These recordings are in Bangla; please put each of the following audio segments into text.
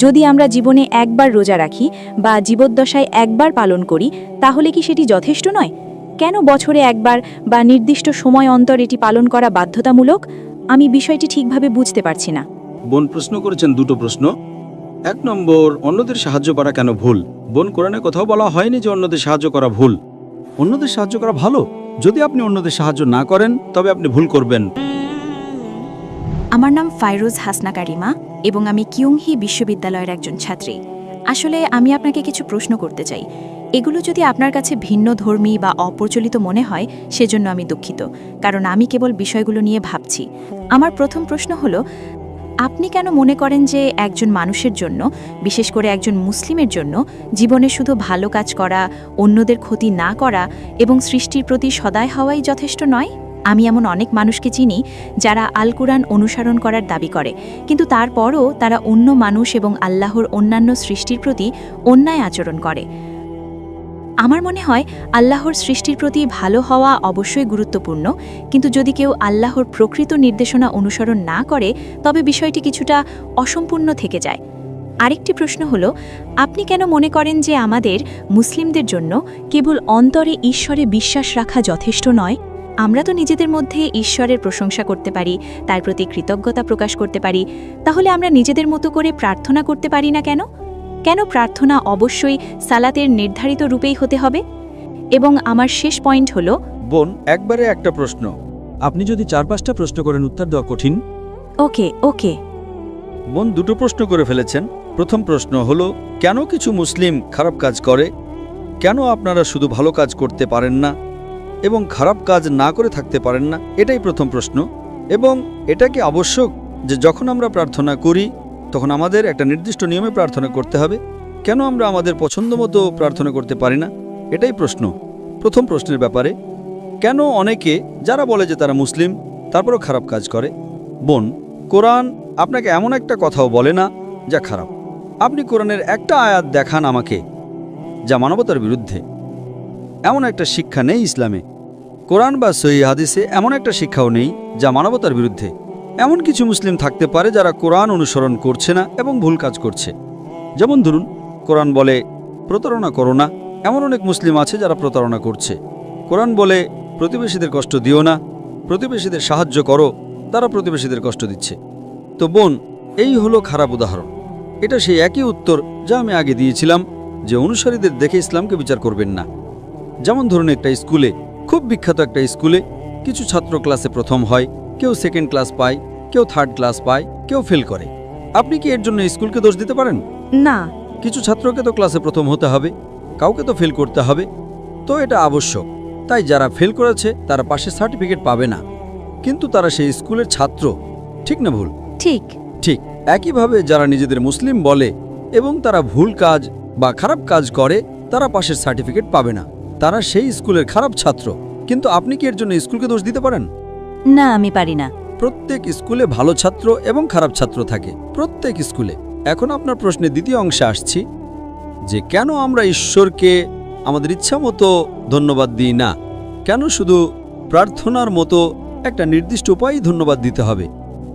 যদি আমরা জীবনে একবার রোজা রাখি বা জীবদ্দশায় একবার পালন করি তাহলে কি সেটি যথেষ্ট নয়? কেন বছরে একবার বা নির্দিষ্ট সময় অন্তর এটি পালন করা বাধ্যতামূলক? আমি বিষয়টি ঠিকভাবে বুঝতে পারছি না। বোন প্রশ্ন করেছেন দুটো প্রশ্ন। 1 নম্বর, অন্যদের সাহায্য করা কেন ভুল? বোন, কোরআনে কোথাও বলা হয়নি যে অন্যদের সাহায্য করা ভুল। অন্যদের সাহায্য করা ভালো। যদি আপনি অন্যদের সাহায্য না করেন তবে আপনি ভুল করবেন। আমার নাম ফাইরুজ হাসনা কারিমা এবং আমি কিয়ংহি বিশ্ববিদ্যালয়ের একজন ছাত্রী। আসলে আমি আপনাকে কিছু প্রশ্ন করতে চাই। এগুলো যদি আপনার কাছে ভিন্ন ধর্মী বা অপ্রচলিত মনে হয় সেজন্য আমি দুঃখিত, কারণ আমি কেবল বিষয়গুলো নিয়ে ভাবছি। আমার প্রথম প্রশ্ন হলো, আপনি কেন মনে করেন যে একজন মানুষের জন্য, বিশেষ করে একজন মুসলিমের জন্য, জীবনে শুধু ভালো কাজ করা, অন্যদের ক্ষতি না করা এবং সৃষ্টির প্রতি সদয় হওয়াই যথেষ্ট নয়? আমি এমন অনেক মানুষকে চিনি যারা আল কুরআন অনুসরণ করার দাবি করে, কিন্তু তারপরও তারা অন্য মানুষ এবং আল্লাহর অন্যান্য সৃষ্টির প্রতি অন্যায় আচরণ করে। আমার মনে হয় আল্লাহর সৃষ্টির প্রতি ভালো হওয়া অবশ্যই গুরুত্বপূর্ণ, কিন্তু যদি কেউ আল্লাহর প্রকৃত নির্দেশনা অনুসরণ না করে তবে বিষয়টি কিছুটা অসম্পূর্ণ থেকে যায়। আরেকটি প্রশ্ন হলো, আপনি কেন মনে করেন যে আমাদের মুসলিমদের জন্য কেবল অন্তরে ঈশ্বরে বিশ্বাস রাখা যথেষ্ট নয়? আমরা তো নিজেদের মধ্যে ঈশ্বরের প্রশংসা করতে পারি, তার প্রতি কৃতজ্ঞতা প্রকাশ করতে পারি, তাহলে আমরা নিজেদের মতো করে প্রার্থনা করতে পারি না কেন? কেন প্রার্থনা অবশ্যই সালাতের নির্ধারিত রূপেই হতে হবে? এবং আমার শেষ পয়েন্ট হলো, বোন, একবারে একটা প্রশ্ন। আপনি যদি 4-5টা প্রশ্ন করেন উত্তর দেওয়া কঠিন। ওকে। বোন দুটো প্রশ্ন করে ফেলেছেন। প্রথম প্রশ্ন হলো, কেন কিছু মুসলিম খারাপ কাজ করে? কেন আপনারা শুধু ভালো কাজ করতে পারেন না এবং খারাপ কাজ না করে থাকতে পারেন না? এটাই প্রথম প্রশ্ন। এবং এটা কি আবশ্যক যে যখন আমরা প্রার্থনা করি তখন আমাদের একটা নির্দিষ্ট নিয়মে প্রার্থনা করতে হবে? কেন আমরা আমাদের পছন্দ মতো প্রার্থনা করতে পারি না? এটাই প্রশ্ন। প্রথম প্রশ্নের ব্যাপারে, কেন অনেকে যারা বলে যে তারা মুসলিম তারপরও খারাপ কাজ করে? বোন, কোরআন আপনাকে এমন একটা কথাও বলে না যা খারাপ। আপনি কোরআনের একটা আয়াত দেখান আমাকে যা মানবতার বিরুদ্ধে। এমন একটা শিক্ষা নেই ইসলামে। কোরআন বা সহিহ হাদিসে এমন একটা শিক্ষাও নেই যা মানবতার বিরুদ্ধে। এমন কিছু মুসলিম থাকতে পারে যারা কোরআন অনুসরণ করছে না এবং ভুল কাজ করছে। যেমন ধরুন, কোরআন বলে প্রতারণা করো না, এমন অনেক মুসলিম আছে যারা প্রতারণা করছে। কোরআন বলে প্রতিবেশীদের কষ্ট দিও না, প্রতিবেশীদের সাহায্য করো, তারা প্রতিবেশীদের কষ্ট দিচ্ছে। তো বোন, এই হলো খারাপ উদাহরণ। এটা সেই একই উত্তর যা আমি আগে দিয়েছিলাম, যে অনুসারীদের দেখে ইসলামকে বিচার করবেন না। যেমন ধরুন, একটা স্কুলে, খুব বিখ্যাত একটা স্কুলে, কিছু ছাত্র ক্লাসে প্রথম হয়, কেউ সেকেন্ড ক্লাস পায়, কেউ থার্ড ক্লাস পায়, কেউ ফেল করে। আপনি কি এর জন্য স্কুলকে দোষ দিতে পারেন? না। কিছু ছাত্রকে তো ক্লাসে প্রথম হতে হবে, কাউকে তো ফেল করতে হবে। তো এটা আবশ্যক। তাই যারা ফেল করেছে তারা পাশে সার্টিফিকেট পাবে না, কিন্তু তারা সেই স্কুলের ছাত্র। ঠিক না ভুল? ঠিক। ঠিক একইভাবে যারা নিজেদের মুসলিম বলে এবং তারা ভুল কাজ বা খারাপ কাজ করে তারা পাশের সার্টিফিকেট পাবে না, তারা সেই স্কুলের খারাপ ছাত্র। কিন্তু আপনি কি এর জন্য স্কুলকে দোষ দিতে পারেন? না, আমি পারি না। প্রত্যেক স্কুলে ভালো ছাত্র এবং খারাপ ছাত্র থাকে, প্রত্যেক স্কুলে। এখন আপনার প্রশ্নের দ্বিতীয় অংশে আসছি, যে কেন আমরা ঈশ্বরকে আমাদের ইচ্ছা মতো ধন্যবাদ দিই না? কেন শুধু প্রার্থনার মতো একটা নির্দিষ্ট উপায়েই ধন্যবাদ দিতে হবে?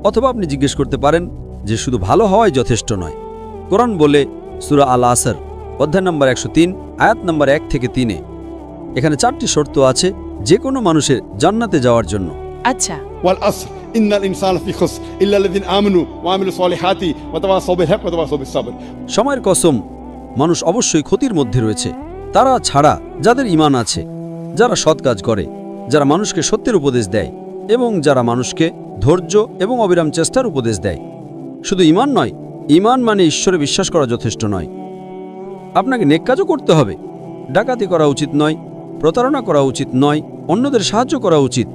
অথবা আপনি জিজ্ঞেস করতে পারেন যে শুধু ভালো হওয়াই যথেষ্ট নয়। কোরআন বলে সূরা আল আসর অধ্যায় নম্বর 103 আয়াত নম্বর 1 থেকে 3-এ, এখানে 4টি শর্ত আছে যে কোনো মানুষের জান্নাতে যাওয়ার জন্য। আচ্ছা। ওয়াল আসর ইন্নাল ইনসানা ফি খুসর ইল্লা আল্লাযিনা আমানু ওয়া আমিলুস সলিহাতি ওয়া তাওয়াসাউ বিল হক ওয়া তাওয়াসাউ বিস সাবর। সময়ের কসম, মানুষ অবশ্যই ক্ষতির মধ্যে রয়েছে, তারা ছাড়া যাদের ঈমান আছে, যারা সৎ কাজ করে, যারা মানুষকে সত্যের উপদেশ দেয় এবং যারা মানুষকে ধৈর্য এবং অবিরাম চেষ্টার উপদেশ দেয়। শুধু ঈমান নয়, ঈমান মানে ঈশ্বরে বিশ্বাস করা যথেষ্ট নয়। আপনাকে নেক কাজও করতে হবে। ডাকাতি করা উচিত নয়, প্রতারণা করা উচিত নয়, অন্যদের সাহায্য করা উচিত।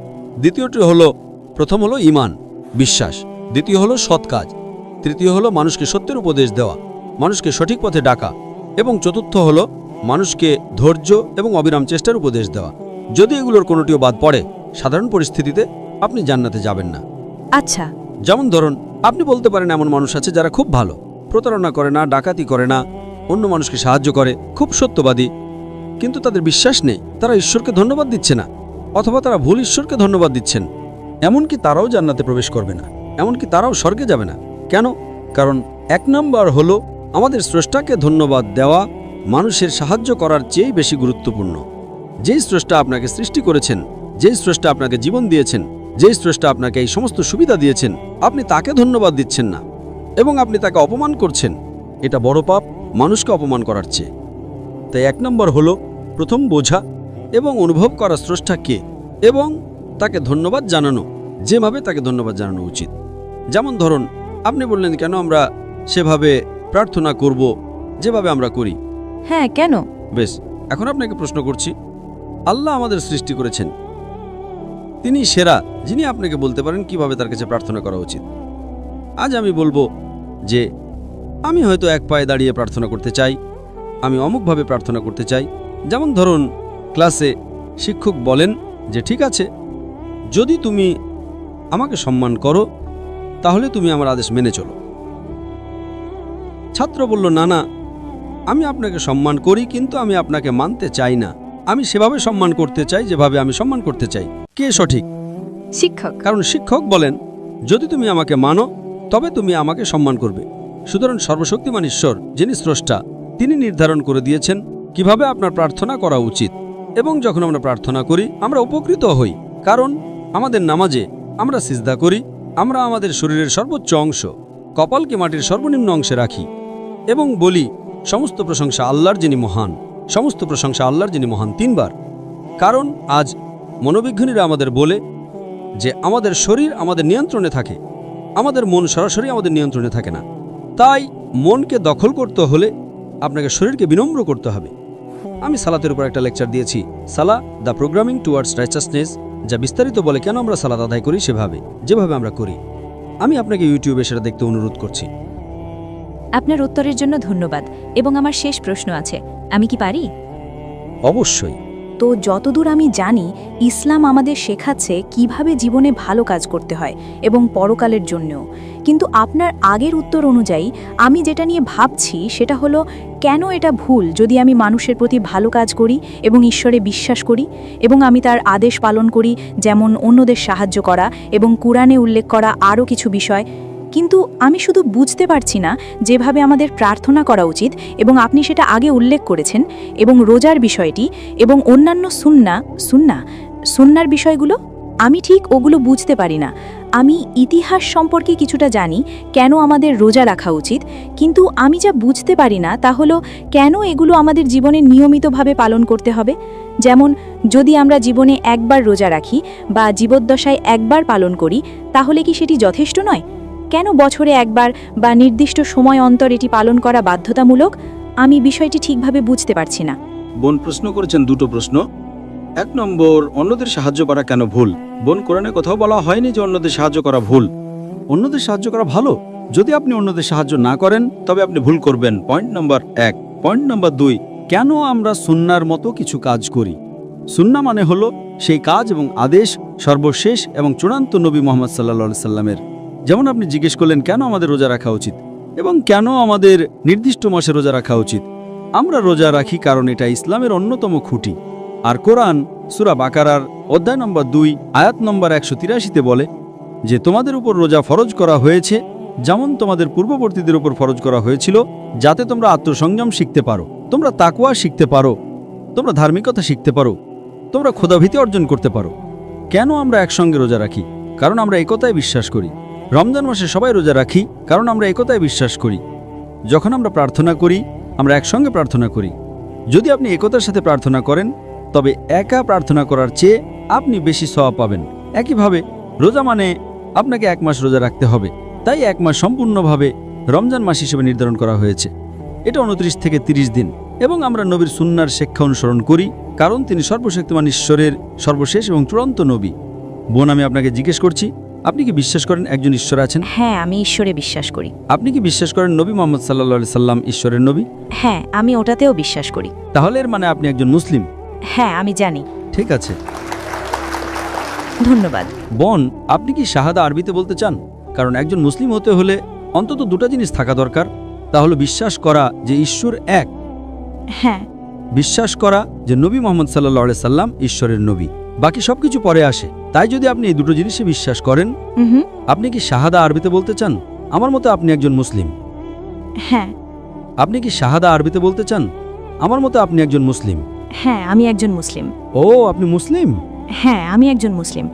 দ্বিতীয়টি হলো, প্রথম হলো ঈমান, বিশ্বাস, দ্বিতীয় হলো সৎ কাজ, তৃতীয় হলো মানুষকে সত্যের উপদেশ দেওয়া, মানুষকে সঠিক পথে ডাকা, এবং চতুর্থ হলো মানুষকে ধৈর্য এবং অবিরাম চেষ্টার উপদেশ দেওয়া। যদি এগুলোর কোনোটিও বাদ পড়ে, সাধারণ পরিস্থিতিতে আপনি জান্নাতে যাবেন না। আচ্ছা। যেমন ধরুন, আপনি বলতে পারেন এমন মানুষ আছে যারা খুব ভালো, প্রতারণা করে না, ডাকাতি করে না, অন্য মানুষকে সাহায্য করে, খুব সত্যবাদী, কিন্তু তাদের বিশ্বাস নেই, তারা ঈশ্বরকে ধন্যবাদ দিচ্ছে না, অথবা তারা ভুল ঈশ্বরকে ধন্যবাদ দিচ্ছেন। এমনকি তারাও জান্নাতে প্রবেশ করবে না, এমনকি তারাও স্বর্গে যাবে না। কেন? কারণ 1 নম্বর হলো আমাদের স্রষ্টাকে ধন্যবাদ দেওয়া মানুষের সাহায্য করার চেয়ে বেশি গুরুত্বপূর্ণ। যেই স্রষ্টা আপনাকে সৃষ্টি করেছেন, যেই স্রষ্টা আপনাকে জীবন দিয়েছেন, যেই স্রষ্টা আপনাকে এই সমস্ত সুবিধা দিয়েছেন, আপনি তাকে ধন্যবাদ দিচ্ছেন না এবং আপনি তাকে অপমান করছেন। এটা বড় পাপ মানুষকে অপমান করার চেয়ে। তাই 1 নম্বর হলো প্রথম বোঝা এবং অনুভব করা স্রষ্টা কে এবং তাকে ধন্যবাদ জানানো, যেভাবে তাকে ধন্যবাদ জানানো উচিত। যেমন ধরুন, আপনি বললেন কেন আমরা সেভাবে প্রার্থনা করব যেভাবে আমরা করি। হ্যাঁ, কেন? বেশ, এখন আপনাকে প্রশ্ন করছি, আল্লাহ আমাদের সৃষ্টি করেছেন, তিনি সেরা, যিনি আপনাকে বলতে পারেন কিভাবে তার কাছে প্রার্থনা করা উচিত। আজ আমি বলবো যে আমি হয়তো এক পায়ে দাঁড়িয়ে প্রার্থনা করতে চাই, আমি অমুকভাবে প্রার্থনা করতে চাই। যেমন ধরুন, ক্লাসে শিক্ষক বলেন যে ঠিক আছে, যদি তুমি আমাকে সম্মান করো তাহলে তুমি আমার আদেশ মেনে চলো। ছাত্র বলল, না না, আমি আপনাকে সম্মান করি কিন্তু আমি আপনাকে মানতে চাই না, আমি সেভাবে সম্মান করতে চাই যেভাবে আমি সম্মান করতে চাই। কে সঠিক? শিক্ষক। কারণ শিক্ষক বলেন যদি তুমি আমাকে মানো তবে তুমি আমাকে সম্মান করবে। সুতরাং সর্বশক্তিমান ঈশ্বর, যিনি স্রষ্টা, তিনি নির্ধারণ করে দিয়েছেন কিভাবে আপনার প্রার্থনা করা উচিত। এবং যখন আমরা প্রার্থনা করি আমরা উপকৃত হই, কারণ আমাদের নামাজে আমরা সিজদা করি, আমরা আমাদের শরীরের সর্বোচ্চ অংশ কপালকে মাটির সর্বনিম্ন অংশে রাখি এবং বলি সমস্ত প্রশংসা আল্লাহর যিনি মহান, সমস্ত প্রশংসা আল্লাহর যিনি মহান 3 বার। কারণ আজ মনোবিজ্ঞানীরা আমাদের বলে যে আমাদের শরীর আমাদের নিয়ন্ত্রণে থাকে, আমাদের মন সরাসরি আমাদের নিয়ন্ত্রণে থাকে না। তাই মনকে দখল করতে হলে আপনাকে শরীরকে বিনম্র করতে হবে। আমি সালাতের উপর একটা লেকচার দিয়েছি, সালা দ্য প্রোগ্রামিং টুয়ার্ডস রাইচাসনেস, যা বিস্তারিত বলে কেন আমরা সালাত আদায় করি সেভাবে, যেভাবে আমরা করি। আমি আপনাকে ইউটিউবে সেটা দেখতে অনুরোধ করছি। আপনার উত্তরের জন্য ধন্যবাদ। এবং আমার শেষ প্রশ্ন আছে, আমি কি পারি? অবশ্যই। তো যতদূর আমি জানি, ইসলাম আমাদের শেখাচ্ছে কিভাবে জীবনে ভালো কাজ করতে হয় এবং পরকালের জন্যও। কিন্তু আপনার আগের উত্তর অনুযায়ী আমি যেটা নিয়ে ভাবছি সেটা হলো, কেন এটা ভুল যদি আমি মানুষের প্রতি ভালো কাজ করি এবং ঈশ্বরে বিশ্বাস করি এবং আমি তার আদেশ পালন করি, যেমন অন্যদের সাহায্য করা এবং কুরআনে উল্লেখ করা আরও কিছু বিষয়। কিন্তু আমি শুধু বুঝতে পারছি না যেভাবে আমাদের প্রার্থনা করা উচিত, এবং আপনি সেটা আগে উল্লেখ করেছেন, এবং রোজার বিষয়টি এবং অন্যান্য সুন্নার বিষয়গুলো আমি ঠিক ওগুলো বুঝতে পারি না। আমি ইতিহাস সম্পর্কে কিছুটা জানি, কেন আমাদের রোজা রাখা উচিত, কিন্তু আমি যা বুঝতে পারি না তা হলো কেন এগুলো আমাদের জীবনে নিয়মিতভাবে পালন করতে হবে। যেমন যদি আমরা জীবনে একবার রোজা রাখি বা জীবদ্দশায় একবার পালন করি, তাহলে কি সেটি যথেষ্ট নয়? কেন বছরে একবার বা নির্দিষ্ট সময় অন্তর এটি পালন করা বাধ্যতামূলক? আমি বিষয়টি ঠিকভাবে বুঝতে পারছি না। বোন প্রশ্ন করেছেন 2টো প্রশ্ন। 1 নম্বর, অন্যদের সাহায্য করা কেন ভুল? বোন, কোরআনে কোথাও বলা হয়নি যে অন্যদের সাহায্য করা ভুল। অন্যদের সাহায্য করা ভালো। যদি আপনি অন্যদের সাহায্য না করেন তবে আপনি ভুল করবেন। Point number 1। পয়েন্ট নাম্বার 2, কেন আমরা সুন্নার মতো কিছু কাজ করি? সুন্না মানে হলো সেই কাজ এবং আদেশ সর্বশেষ এবং চূড়ান্ত নবী মুহাম্মদ সাল্লাল্লাহু আলাইহি সাল্লামের। যেমন আপনি জিজ্ঞেস করলেন কেন আমাদের রোজা রাখা উচিত এবং কেন আমাদের নির্দিষ্ট মাসে রোজা রাখা উচিত। আমরা রোজা রাখি কারণ এটা ইসলামের অন্যতম খুঁটি। আর কোরআন সূরা বাকারার অধ্যায় নম্বর 2 আয়াত নম্বর 183-তে বলে যে তোমাদের উপর রোজা ফরজ করা হয়েছে যেমন তোমাদের পূর্ববর্তীদের উপর ফরজ করা হয়েছিল, যাতে তোমরা আত্মসংযম শিখতে পারো, তোমরা তাকওয়া শিখতে পারো, তোমরা ধার্মিকতা শিখতে পারো, তোমরা খোদাভীতি অর্জন করতে পারো। কেন আমরা একসঙ্গে রোজা রাখি? কারণ আমরা একতায় বিশ্বাস করি। রমজান মাসে সবাই রোজা রাখি কারণ আমরা একতায় বিশ্বাস করি। যখন আমরা প্রার্থনা করি আমরা একসঙ্গে প্রার্থনা করি। যদি আপনি একতার সাথে প্রার্থনা করেন তবে একা প্রার্থনা করার চেয়ে আপনি বেশি সওয়াব পাবেন। একইভাবে রোজা মানে আপনাকে 1 মাস রোজা রাখতে হবে, তাই 1 মাস সম্পূর্ণভাবে রমজান মাস হিসেবে নির্ধারণ করা হয়েছে। এটা 29 থেকে 30 দিন এবং আমরা নবীর সুন্নার শিক্ষা অনুসরণ করি কারণ তিনি সর্বশক্তিমান ঈশ্বরের সর্বশেষ এবং চূড়ান্ত নবী। বোন, আমি আপনাকে জিজ্ঞেস করছি, আপনি কি বিশ্বাস করেন একজন ঈশ্বর আছেন? হ্যাঁ, আমি ঈশ্বরে বিশ্বাস করি। আপনি কি বিশ্বাস করেন নবী মুহাম্মদ সাল্লাল্লাহু আলাইহি সাল্লাম ঈশ্বরের নবী? হ্যাঁ, আমি ওটাতেও বিশ্বাস করি। তাহলে এর মানে আপনি একজন মুসলিম। হ্যাঁ, আমি জানি। ঠিক আছে, ধন্যবাদ। বোন, আপনি কি শাহাদা আরবিতে বলতে চান? কারণ একজন মুসলিম হতে হলে অন্তত 2টা জিনিস থাকা দরকার। তা হলো বিশ্বাস করা যে ঈশ্বর এক, হ্যাঁ, বিশ্বাস করা যে নবী মুহাম্মদ সাল্লাল্লাহু আলাইহি সাল্লাম ঈশ্বরের নবী। বাকি সবকিছু পরে আসে। তাই যদি আপনি এই 2টো জিনিসে বিশ্বাস করেন, আপনি কি শাহাদা আরবিতে বলতে চান? আমার মতে আপনি একজন মুসলিম। হ্যাঁ। আপনি কি শাহাদা আরবিতে বলতে চান? আমার মতে আপনি একজন মুসলিম। হ্যাঁ, আমি একজন মুসলিম। ও, আপনি মুসলিম? হ্যাঁ, আমি একজন মুসলিম।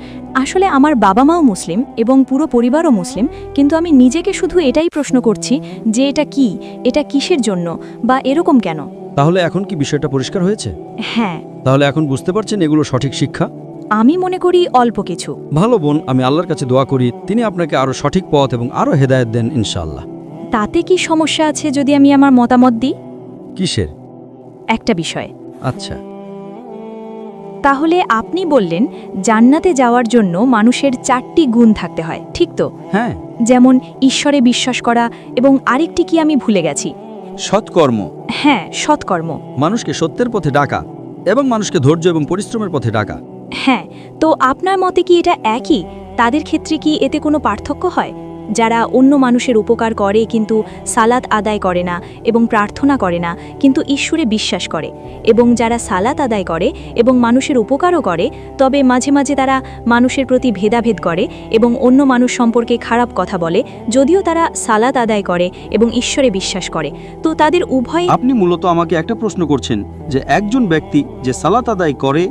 আসলে আমার বাবা মাও মুসলিম এবং পুরো পরিবারও মুসলিম, কিন্তু আমি নিজেকে শুধু এটাই প্রশ্ন করছি যে এটা কি, এটা কিসের জন্য বা এরকম কেন। তাহলে এখন কি বিষয়টা পরিষ্কার হয়েছে? হ্যাঁ, তাহলে এখন বুঝতে পারছেন এগুলো সঠিক শিক্ষা? আমি মনে করি অল্প কিছু। ভালো বোন, আমি আল্লাহর কাছে দোয়া করি তিনি আপনাকে আরো সঠিক পথ এবং আরো হেদায়েত দেন ইনশাআল্লাহ। তাতে কি সমস্যা আছে যদি আমি আমার মতামত দিই? কিসের? একটা বিষয়। আচ্ছা, তাহলে আপনি বললেন জান্নাতে যাওয়ার জন্য মানুষের 4টি গুণ থাকতে হয়, ঠিক তো? হ্যাঁ। যেমন ঈশ্বরে বিশ্বাস করা এবং আরেকটি কি আমি ভুলে গেছি? সৎকর্ম, হ্যাঁ, সৎকর্ম। মানুষকে সত্যের পথে ডাকা এবং মানুষকে ধৈর্য এবং পরিশ্রমের পথে ডাকা। হ্যাঁ, তো আপনার মতে কি এটা একই? তাদের ক্ষেত্রে কি এতে কোনো পার্থক্য হয়? যারা অন্য মানুষের উপকার করে কিন্তু সালাত আদায় করে না এবং প্রার্থনা করে না কিন্তু ঈশ্বরে বিশ্বাস করে, এবং যারা সালাত আদায় করে এবং মানুষের উপকারও করে তবে মাঝে মাঝে তারা মানুষের প্রতি ভেদাভেদ করে এবং অন্য মানুষ সম্পর্কে খারাপ কথা বলে, যদিও তারা সালাত আদায় করে এবং ঈশ্বরে বিশ্বাস করে, তো তাদের উভয়। আপনি মূলত আমাকে একটা প্রশ্ন করছেন যে একজন ব্যক্তি যে সালাত আদায় করে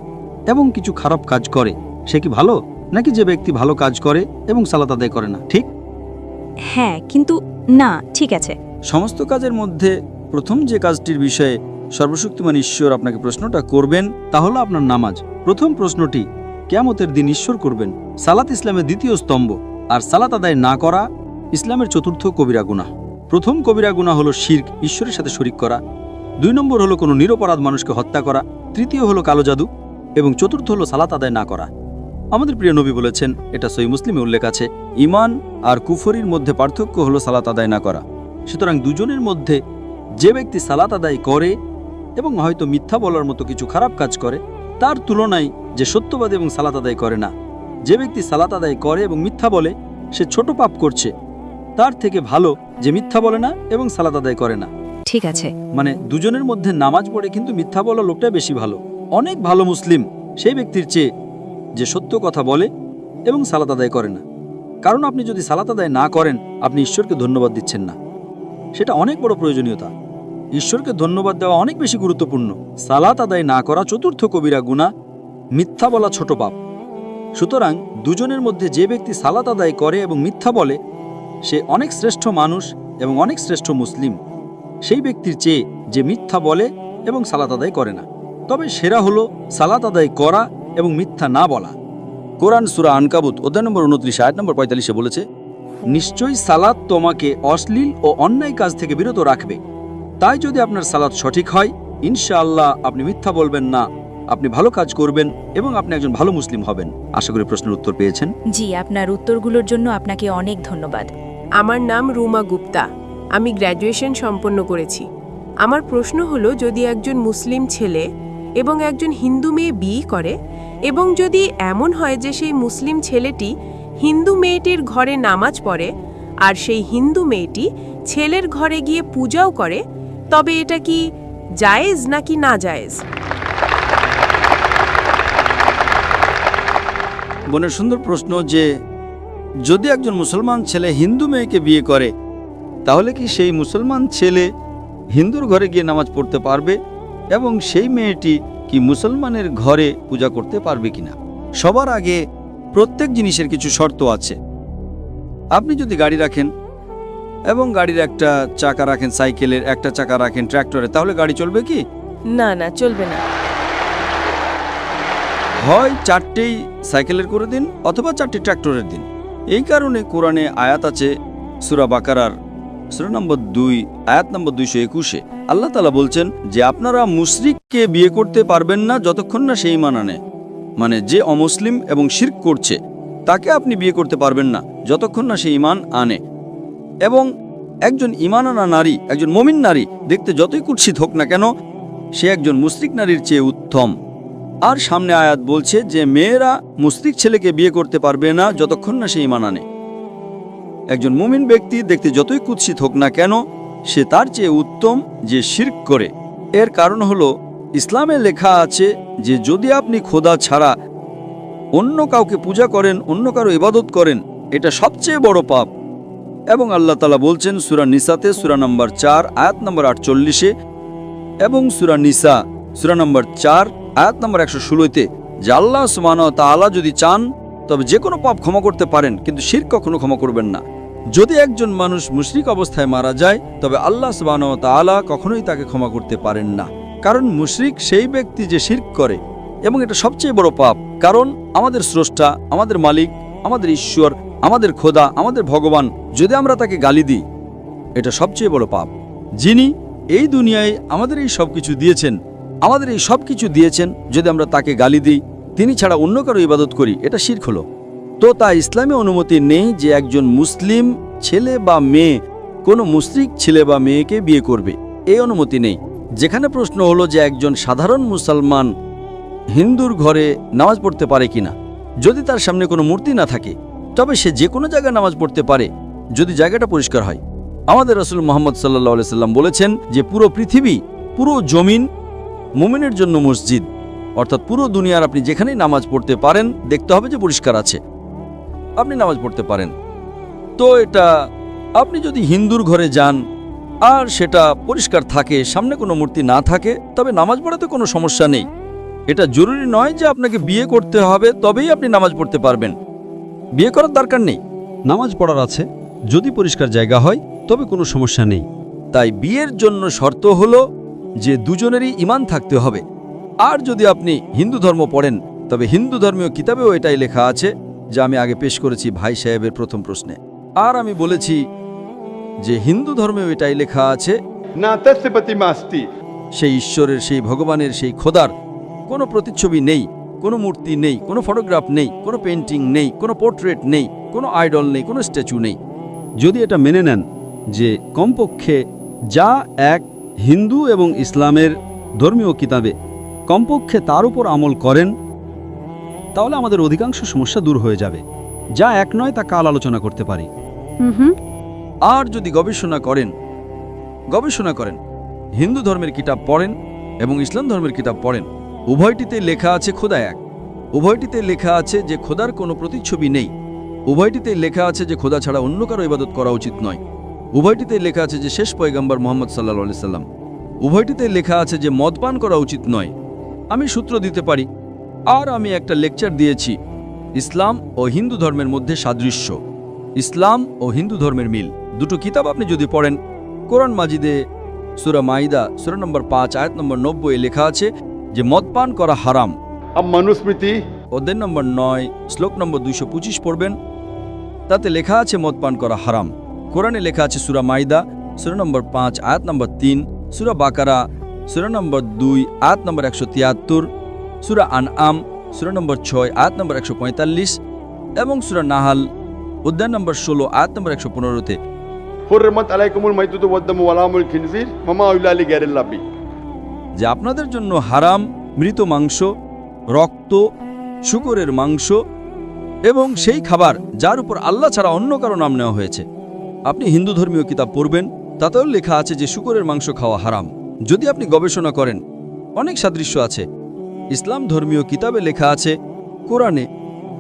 এবং কিছু খারাপ কাজ করে সে কি ভালো, নাকি যে ব্যক্তি ভালো কাজ করে এবং সালাত আদায় করে না, ঠিক? হ্যাঁ, কিন্তু না, ঠিক আছে। সমস্ত কাজের মধ্যে প্রথম যে কাজটির বিষয়ে সর্বশক্তিমান ঈশ্বর আপনাকে প্রশ্নটা করবেন তা হলো আপনার নামাজ। প্রথম প্রশ্নটি কিয়ামতের দিন ঈশ্বর করবেন। সালাত ইসলামের দ্বিতীয় স্তম্ভ, আর সালাত আদায় না করা ইসলামের চতুর্থ কবিরা গুনাহ। প্রথম কবিরা গুনাহ হলো শিরক, ঈশ্বরের সাথে শরিক করা। 2 নম্বর হলো কোনো নিরপরাধ মানুষকে হত্যা করা। তৃতীয় হলো কালো জাদু, এবং চতুর্থ হলো সালাত আদায় না করা। আমাদের প্রিয় নবী বলেছেন, এটা সহিহ মুসলিমে উল্লেখ আছে, ঈমান আর কুফরির মধ্যে পার্থক্য হলো সালাত আদায় না করা। সুতরাং দুজনের মধ্যে যে ব্যক্তি সালাত আদায় করে এবং হয়তো মিথ্যা বলার মতো কিছু খারাপ কাজ করে তার তুলনায় যে সত্যবাদী এবং সালাত আদায় করে না, যে ব্যক্তি সালাত আদায় করে এবং মিথ্যা বলে সে ছোট পাপ করছে, তার থেকে ভালো যে মিথ্যা বলে না এবং সালাত আদায় করে না। ঠিক আছে। মানে দুজনের মধ্যে নামাজ পড়ে কিন্তু মিথ্যা বলা লোকটা বেশি ভালো, অনেক ভালো মুসলিম সেই ব্যক্তির চেয়ে যে সত্য কথা বলে এবং সালাত আদায় করে না। কারণ আপনি যদি সালাত আদায় না করেন আপনি ঈশ্বরকে ধন্যবাদ দিচ্ছেন না, সেটা অনেক বড় প্রয়োজনীয়তা। ঈশ্বরকে ধন্যবাদ দেওয়া অনেক বেশি গুরুত্বপূর্ণ। সালাত আদায় না করা চতুর্থ কবিরা গুনাহ, মিথ্যা বলা ছোট পাপ। সুতরাং দুজনের মধ্যে যে ব্যক্তি সালাত আদায় করে এবং মিথ্যা বলে সে অনেক শ্রেষ্ঠ মানুষ এবং অনেক শ্রেষ্ঠ মুসলিম সেই ব্যক্তির চেয়ে যে মিথ্যা বলে এবং সালাত আদায় করে না। তবে সেরা হলো সালাত আদায় করা এবং মিথ্যা না বলা। কোরআন সূরা আনকাবুত অধ্যায় নম্বর 29 আয়াত নম্বর 45 বলেছে, নিশ্চয়ই সালাত তোমাকে অশ্লীল ও অন্যায় কাজ থেকে বিরত রাখবে। তাই যদি আপনার সালাত সঠিক হয় ইনশাআল্লাহ আপনি মিথ্যা বলবেন না, আপনি ভালো কাজ করবেন এবং আপনি একজন ভালো মুসলিম হবেন। আশা করি প্রশ্নের উত্তর পেয়েছেন। জি, আপনার উত্তরগুলোর জন্য আপনাকে অনেক ধন্যবাদ। আমার নাম রুমা গুপ্তা, আমি গ্র্যাজুয়েশন সম্পন্ন করেছি। আমার প্রশ্ন হলো, যদি একজন মুসলিম ছেলে এবং একজন হিন্দু মেয়ে বিয়ে করে এবং যদি এমন হয় যে সেই মুসলিম ছেলেটি হিন্দু মেয়েটির ঘরে নামাজ পড়ে আর সেই হিন্দু মেয়েটি ছেলের ঘরে গিয়ে পূজাও করে, তবে এটা কি জায়েজ নাকি না জায়েজ? বোনের সুন্দর প্রশ্ন যে যদি একজন মুসলমান ছেলে হিন্দু মেয়েকে বিয়ে করে তাহলে কি সেই মুসলমান ছেলে হিন্দুর ঘরে গিয়ে নামাজ পড়তে পারবে এবং সেই মেয়েটি কি মুসলমানের ঘরে পূজা করতে পারবে কিনা? সবার আগে প্রত্যেক জিনিসের কিছু শর্ত আছে। আপনি যদি গাড়ি রাখেন এবং গাড়ির একটা চাকা রাখেন সাইকেলের, একটা চাকা রাখেন ট্র্যাক্টরে, তাহলে গাড়ি চলবে কি? না, না, চলবে না। হয় 4টেই সাইকেলের করে দিন অথবা 4টি ট্র্যাক্টরের দিন। এই কারণে কোরআনে আয়াত আছে সূরা বাকারার সূরা নম্বর 2 আয়াত নম্বর 221 আল্লাহ তাআলা বলছেন যে আপনারা মুশরিককে বিয়ে করতে পারবেন না যতক্ষণ না সে ঈমান আনে। মানে যে অমুসলিম এবং শিরক করছে তাকে আপনি বিয়ে করতে পারবেন না যতক্ষণ না সে ঈমান আনে। এবং একজন ঈমান আনা নারী, একজন মুমিন নারী দেখতে যতই কুৎসিত হোক না কেন সে একজন মুশরিক নারীর চেয়ে উত্তম। আর সামনে আয়াত বলছে যে মেয়েরা মুশরিক ছেলেকে বিয়ে করতে পারবে না যতক্ষণ না সে ঈমান আনে। একজন মুমিন ব্যক্তি দেখতে যতই কুৎসিত হোক না কেন সে তার চেয়ে উত্তম যে শিরক করে। এর কারণ হলো ইসলামে লেখা আছে যে যদি আপনি খোদা ছাড়া অন্য কাউকে পূজা করেন, অন্য কারো ইবাদত করেন, এটা সবচেয়ে বড় পাপ। এবং আল্লাহ তাআলা বলছেন সূরা নিসাতে সূরা নম্বর 4 আয়াত নম্বর 48-এ এবং সূরা নিসা সূরা নম্বর 4 আয়াত নম্বর 116-তে যে আল্লাহ সুবহানাহু ওয়া তাআলা যদি চান তবে যে কোনো পাপ ক্ষমা করতে পারেন, কিন্তু শিরক কখনো ক্ষমা করবেন না। যদি একজন মানুষ মুশরিক অবস্থায় মারা যায় তবে আল্লাহ সুবহানাহু ওয়া তাআলা কখনোই তাকে ক্ষমা করতে পারেন না, কারণ মুশরিক সেই ব্যক্তি যে শিরক করে, এবং এটা সবচেয়ে বড় পাপ। কারণ আমাদের স্রষ্টা, আমাদের মালিক, আমাদের ঈশ্বর, আমাদের খোদা, আমাদের ভগবান, যদি আমরা তাকে গালি দিই এটা সবচেয়ে বড় পাপ। যিনি এই দুনিয়ায় আমাদের এই সব কিছু দিয়েছেন, আমাদের এই সব কিছু দিয়েছেন, যদি আমরা তাকে গালি দিই, তিনি ছাড়া অন্য কারো ইবাদত করি, এটা শিরক হলো। তো তা ইসলামে অনুমতি নেই যে একজন মুসলিম ছেলে বা মেয়ে কোনো মুশরিক ছেলে বা মেয়েকে বিয়ে করবে, এই অনুমতি নেই। যেখানে প্রশ্ন হলো যে একজন সাধারণ মুসলমান হিন্দুর ঘরে নামাজ পড়তে পারে কিনা, যদি তার সামনে কোনো মূর্তি না থাকে, তবে সে যে কোনো জায়গায় নামাজ পড়তে পারে যদি জায়গাটা পরিষ্কার হয়। আমাদের রাসূল মুহাম্মদ সাল্লাল্লাহু আলাইহি সাল্লাম বলেছেন যে পুরো পৃথিবী, পুরো জমিন মুমিনের জন্য মসজিদ, অর্থাৎ পুরো দুনিয়ার আপনি যেখানেই নামাজ পড়তে পারেন দেখতে হবে যে পরিষ্কার আছে, আপনি নামাজ পড়তে পারেন। তো এটা আপনি যদি হিন্দুর ঘরে যান আর সেটা পরিষ্কার থাকে, সামনে কোনো মূর্তি না থাকে, তবে নামাজ পড়াতে কোনো সমস্যা নেই। এটা জরুরি নয় যে আপনাকে বিয়ে করতে হবে তবেই আপনি নামাজ পড়তে পারবেন, বিয়ে করার দরকার নেই। নামাজ পড়ার আছে, যদি পরিষ্কার জায়গা হয় তবে কোনো সমস্যা নেই। তাই বিয়ের জন্য শর্ত হলো যে দুজনেরই ঈমান থাকতে হবে। আর যদি আপনি হিন্দু ধর্ম পড়েন তবে হিন্দু ধর্মীয় কিতাবেও এটাই লেখা আছে, যা আমি আগে পেশ করেছি ভাই সাহেবের প্রথম প্রশ্নে। আর আমি বলেছি যে হিন্দু ধর্মেও এটাই লেখা আছে, না তস্যপতি মাস্তি, সেই ঈশ্বরের, সেই ভগবানের, সেই খোদার কোনো প্রতিচ্ছবি নেই, কোনো মূর্তি নেই, কোনো ফটোগ্রাফ নেই, কোনো পেন্টিং নেই, কোনো পোর্ট্রেট নেই, কোনো আইডল নেই, কোনো স্ট্যাচু নেই। যদি এটা মেনে নেন যে কমপক্ষে যা এক হিন্দু এবং ইসলামের ধর্মীয় কিতাবে কমপক্ষে তার উপর আমল করেন, তাহলে আমাদের অধিকাংশ সমস্যা দূর হয়ে যাবে। যা এক নয় তা কাল আলোচনা করতে পারি। আর যদি গবেষণা করেন, হিন্দু ধর্মের কিতাব পড়েন এবং ইসলাম ধর্মের কিতাব পড়েন, উভয়টিতে লেখা আছে খোদা এক, উভয়টিতে লেখা আছে যে খোদার কোনো প্রতিচ্ছবি নেই, উভয়টিতে লেখা আছে যে খোদা ছাড়া অন্য কারো ইবাদত করা উচিত নয়, উভয়টিতে লেখা আছে যে শেষ পয়গম্বর মুহাম্মদ সাল্লাল্লাহু আলাইহি সাল্লাম, উভয়টিতে লেখা আছে যে মদ পান করা উচিত নয়। আমি সূত্র দিতে পারি, আর আমি একটা লেকচার দিয়েছি ইসলাম ও হিন্দু ধর্মের মধ্যে সাদৃশ্য, ইসলাম ও হিন্দু ধর্মের মিল। দুটো কিতাব আপনি যদি পড়েন, কোরআন মাজিদে সূরা মাইদা সূরা নম্বর 5 আয়াত নম্বর 90 লেখা আছে যে মদ পান করা হারাম। अब मनुस्मृति অধ্যায় নম্বর 9 শ্লোক নম্বর 225 পড়বেন, তাতে লেখা আছে মদ পান করা হারাম। কোরআনে লেখা আছে সূরা মাইদা সূরা নম্বর 5 আয়াত নম্বর 3, সূরা বাকারা সূরা নম্বর 2 আয়াত নম্বর 173, সূরা আনআম সূরা নম্বর 6 আয়াত নম্বর 145 এবং সূরা নাহাল অধ্যায় নম্বর 16 আয়াত নম্বর 115-তে हुर्रिमत अलैकुमुल मैततु वद्दमु वलामुल खिनजीर वमा उहिल्ला लिगायरिल्लाह बि, যে আপনাদের জন্য হারাম মৃত মাংস, রক্ত, শূকরের মাংস এবং সেই খাবার যার উপর আল্লাহ ছাড়া অন্য কারো নাম নেওয়া হয়েছে। আপনি হিন্দু ধর্মীয় কিতাব পড়বেন, তাতেও লেখা আছে যে শূকরের মাংস খাওয়া হারাম। যদি আপনি গবেষণা করেন, অনেক সাদৃশ্য আছে। ইসলাম ধর্মীয় কিতাবে লেখা আছে কোরআনে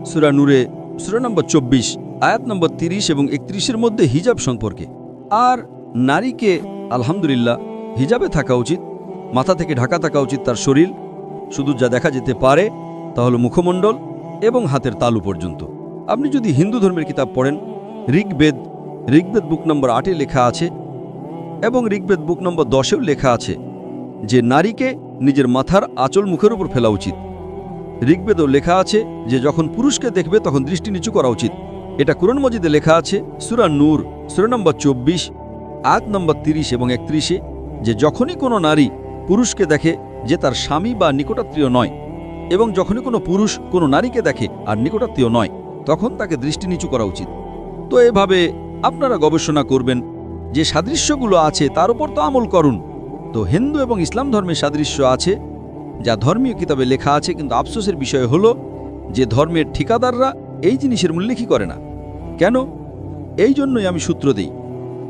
সূরা নূরে সূরা নম্বর 24 আয়াত নম্বর 30 এবং 31-এর মধ্যে হিজাব সম্পর্কে। আর নারীকে আলহামদুলিল্লাহ হিজাবে থাকা উচিত, মাথা থেকে ঢাকা থাকা উচিত তার শরীর, শুধু যা দেখা যেতে পারে তা হলো মুখমণ্ডল এবং হাতের তালু পর্যন্ত। আপনি যদি হিন্দু ধর্মের কিতাব পড়েন, ঋগ্বেদ বুক নম্বর 8-এ লেখা আছে এবং ঋগ্বেদ বুক নম্বর 10-এও লেখা আছে যে নারীকে নিজের মাথার আঁচল মুখের উপর ফেলা উচিত। ঋগ্বেদও লেখা আছে যে যখন পুরুষকে দেখবে তখন দৃষ্টি নিচু করা উচিত। এটা কুরআন মজিদে লেখা আছে সূরা নূর সূরা নম্বর 24 আয়াত নম্বর 30 এবং 31-এ যে যখনই কোনো নারী পুরুষকে দেখে যে তার স্বামী বা নিকটাত্মীয় নয়, এবং যখনই কোনো পুরুষ কোনো নারীকে দেখে আর নিকটাত্মীয় নয়, তখন তাকে দৃষ্টি নিচু করা উচিত। তো এভাবে আপনারা গবেষণা করবেন, যে সাদৃশ্যগুলো আছে তার উপর তো আমল করুন। তো হিন্দু এবং ইসলাম ধর্মের সাদৃশ্য আছে যা ধর্মীয় কিতাবে লেখা আছে, কিন্তু আফসোসের বিষয় হলো যে ধর্মের ঠিকাদাররা এই জিনিসের উল্লেখই করে না। কেন? এই জন্যই আমি সূত্র দিই।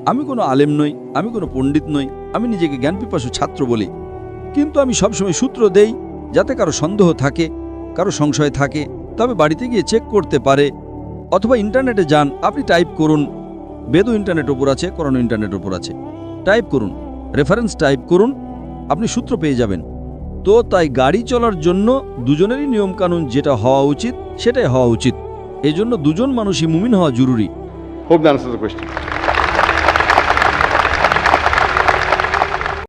আমি কোনো আলেম নই, আমি কোনো পণ্ডিত নই, আমি নিজেকে জ্ঞানপিপাসু ছাত্র বলি, কিন্তু আমি সবসময় সূত্র দেই যাতে কারো সন্দেহ থাকে, কারো সংশয় থাকে, তবে বাড়িতে গিয়ে চেক করতে পারে, অথবা ইন্টারনেটে যান, আপনি টাইপ করুন বেদও ইন্টারনেটের উপর আছে, কোরআনও ইন্টারনেটের উপর আছে। টাইপ করুন, রেফারেন্স টাইপ করুন, আপনি সূত্র পেয়ে যাবেন। তো তাই গাড়ি চলার জন্য দুজনেরই নিয়মকানুন যেটা হওয়া উচিত সেটাই হওয়া উচিত। এই জন্য দুজন মানুষই মুমিন হওয়া জরুরি। Hope that answers the question.